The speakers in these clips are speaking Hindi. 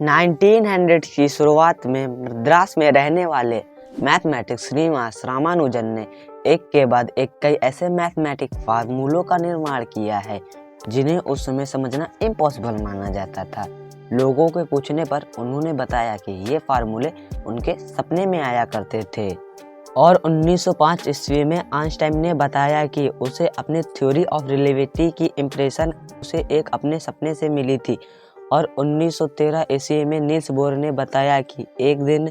1900 की शुरुआत में मद्रास में रहने वाले मैथमेटिक्स श्रीनिवास रामानुजन ने एक के बाद एक कई ऐसे मैथमेटिक फार्मूलों का निर्माण किया है जिन्हें उस समय समझना इम्पॉसिबल माना जाता था। लोगों के पूछने पर उन्होंने बताया कि ये फार्मूले उनके सपने में आया करते थे और 1905 ईस्वी में आइंस्टाइन ने बताया कि उसे अपने थ्योरी ऑफ रिलेटिविटी की इम्प्रेशन उसे एक अपने सपने से मिली थी और 1913 ईस्वी में नील्स बोर ने बताया कि एक दिन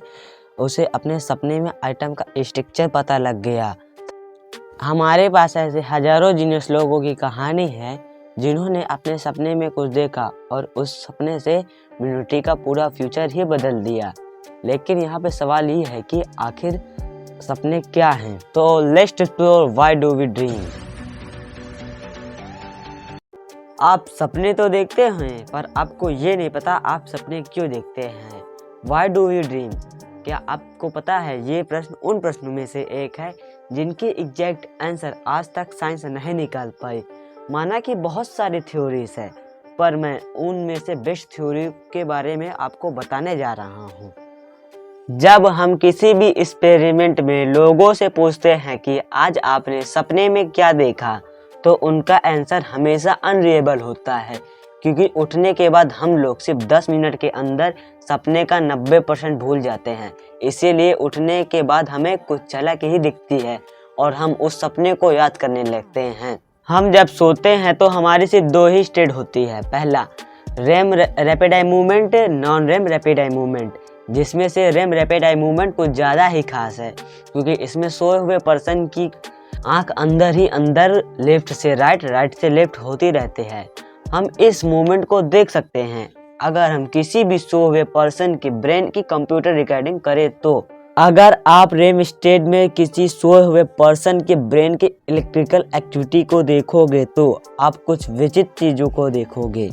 उसे अपने सपने में आइटम का स्ट्रक्चर पता लग गया। हमारे पास ऐसे हजारों जीनियस लोगों की कहानी है जिन्होंने अपने सपने में कुछ देखा और उस सपने से ह्यूमैनिटी का पूरा फ्यूचर ही बदल दिया। लेकिन यहाँ पे सवाल ये है कि आखिर सपने क्या हैं? तो let's explore why do we dream. आप सपने तो देखते हैं पर आपको ये नहीं पता आप सपने क्यों देखते हैं। Why do you dream? क्या आपको पता है ये प्रश्न उन प्रश्नों में से एक है जिनके एग्जैक्ट आंसर आज तक साइंस नहीं निकाल पाई। माना कि बहुत सारी थ्योरीज है पर मैं उनमें से बेस्ट थ्योरी के बारे में आपको बताने जा रहा हूँ। जब हम किसी भी एक्सपेरिमेंट में लोगों से पूछते हैं कि आज आपने सपने में क्या देखा तो उनका आंसर हमेशा अनरिएबल होता है, क्योंकि उठने के बाद हम लोग सिर्फ 10 मिनट के अंदर सपने का 90% भूल जाते हैं। इसीलिए उठने के बाद हमें कुछ झलक ही दिखती है और हम उस सपने को याद करने लगते हैं। हम जब सोते हैं तो हमारी सिर्फ दो ही स्टेट होती है। पहला REM rapid eye movement, non REM rapid eye movement, जिसमें से रेम रैपिड आई मूवमेंट कुछ ज़्यादा ही खास है क्योंकि इसमें सोए हुए पर्सन की आंख अंदर ही अंदर लेफ्ट से राइट, राइट से लेफ्ट होती रहती है। हम इस मूवमेंट को देख सकते हैं अगर हम किसी भी सोए हुए पर्सन की ब्रेन की कंप्यूटर रिकॉर्डिंग करें तो। अगर आप रेम स्टेट में किसी सोए हुए पर्सन के ब्रेन की इलेक्ट्रिकल एक्टिविटी को देखोगे तो आप कुछ विचित्र चीज़ों को देखोगे।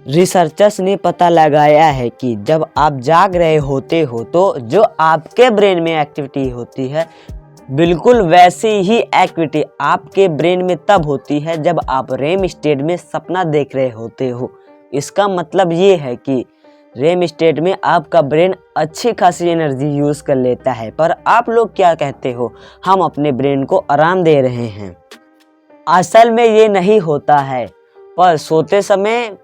रिसर्चर्स ने पता लगाया है कि जब आप जाग रहे होते हो तो जो आपके ब्रेन में एक्टिविटी होती है बिल्कुल वैसी ही एक्टिविटी आपके ब्रेन में तब होती है जब आप रेम स्टेट में सपना देख रहे होते हो। इसका मतलब ये है कि रेम स्टेट में आपका ब्रेन अच्छी खासी एनर्जी यूज़ कर लेता है, पर आप लोग क्या कहते हो, हम अपने ब्रेन को आराम दे रहे हैं। असल में ये नहीं होता है, पर सोते समय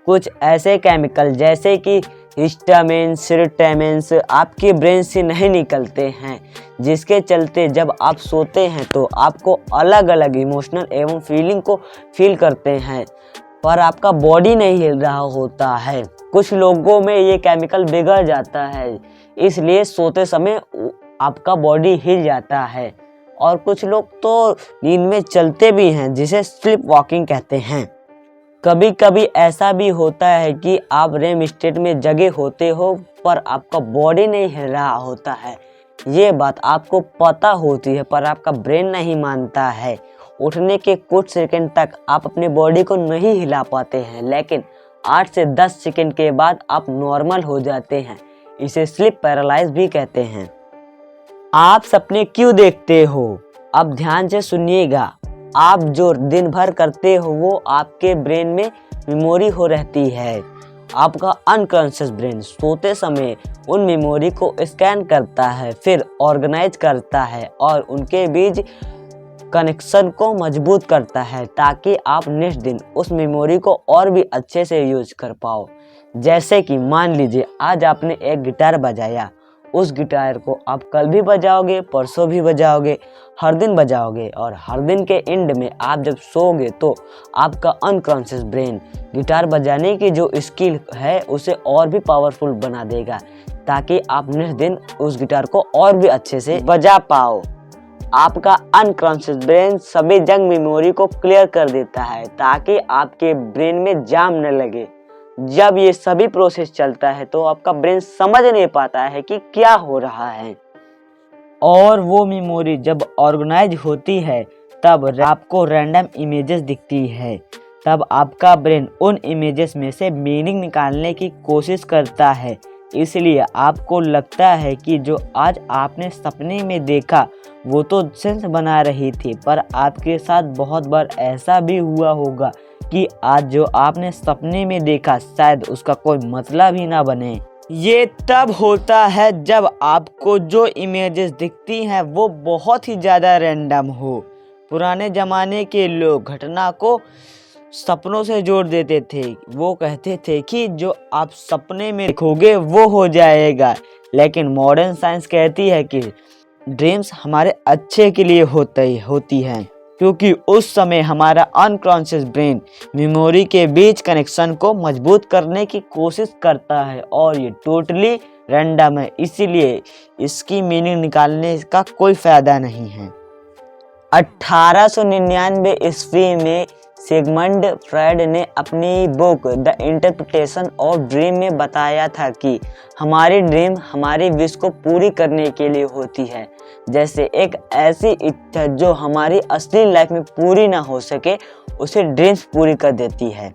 कुछ ऐसे केमिकल जैसे कि हिस्टामिन, सेरोटोनिन आपके ब्रेन से नहीं निकलते हैं, जिसके चलते जब आप सोते हैं तो आपको अलग अलग इमोशनल एवं फीलिंग को फील करते हैं, पर आपका बॉडी नहीं हिल रहा होता है। कुछ लोगों में ये केमिकल बिगड़ जाता है, इसलिए सोते समय आपका बॉडी हिल जाता है और कुछ लोग तो नींद में चलते भी हैं, जिसे स्लीप वॉकिंग कहते हैं। कभी कभी ऐसा भी होता है कि आप रेम स्टेट में जगे होते हो पर आपका बॉडी नहीं हिल रहा होता है। ये बात आपको पता होती है पर आपका ब्रेन नहीं मानता है। उठने के कुछ सेकंड तक आप अपने बॉडी को नहीं हिला पाते हैं, लेकिन 8 से 10 सेकंड के बाद आप नॉर्मल हो जाते हैं। इसे स्लीप पैरालाइज भी कहते हैं। आप सपने क्यों देखते हो? अब ध्यान से सुनिएगा। आप जो दिन भर करते हो वो आपके ब्रेन में मेमोरी हो रहती है। आपका अनकॉन्शियस ब्रेन सोते समय उन मेमोरी को स्कैन करता है, फिर ऑर्गेनाइज करता है और उनके बीच कनेक्शन को मजबूत करता है ताकि आप नेक्स्ट दिन उस मेमोरी को और भी अच्छे से यूज कर पाओ। जैसे कि मान लीजिए आज आपने एक गिटार बजाया, उस गिटार को आप कल भी बजाओगे, परसों भी बजाओगे, हर दिन बजाओगे और हर दिन के एंड में आप जब सोओगे तो आपका अनकॉन्शियस ब्रेन गिटार बजाने की जो स्किल है उसे और भी पावरफुल बना देगा ताकि आप नेक्स्ट दिन उस गिटार को और भी अच्छे से बजा पाओ। आपका अनकॉन्शियस ब्रेन सभी जंक मेमोरी को क्लियर कर देता है ताकि आपके ब्रेन में जाम न लगे। जब ये सभी प्रोसेस चलता है तो आपका ब्रेन समझ नहीं पाता है कि क्या हो रहा है और वो मेमोरी जब ऑर्गेनाइज होती है तब आपको रैंडम इमेजेस दिखती है। तब आपका ब्रेन उन इमेजेस में से मीनिंग निकालने की कोशिश करता है, इसलिए आपको लगता है कि जो आज आपने सपने में देखा वो तो सेंस बना रही थी, पर आपके साथ बहुत बार ऐसा भी हुआ होगा कि आज जो आपने सपने में देखा शायद उसका कोई मतलब ही ना बने। ये तब होता है जब आपको जो इमेजेस दिखती हैं वो बहुत ही ज़्यादा रैंडम हो। पुराने ज़माने के लोग घटना को सपनों से जोड़ देते थे। वो कहते थे कि जो आप सपने में देखोगे वो हो जाएगा, लेकिन मॉडर्न साइंस कहती है कि ड्रीम्स हमारे अच्छे के लिए होती हैं, क्योंकि उस समय हमारा अनकॉन्शियस ब्रेन मेमोरी के बीच कनेक्शन को मजबूत करने की कोशिश करता है और ये टोटली रैंडम है, इसीलिए इसकी मीनिंग निकालने का कोई फ़ायदा नहीं है। 1899 ईस्वी में सिगमंड फ्रायड ने अपनी book the interpretation of dream में बताया था कि हमारी ड्रीम हमारी विश को पूरी करने के लिए होती है। जैसे एक ऐसी इच्छा जो हमारी असली लाइफ में पूरी ना हो सके उसे ड्रीम्स पूरी कर देती है।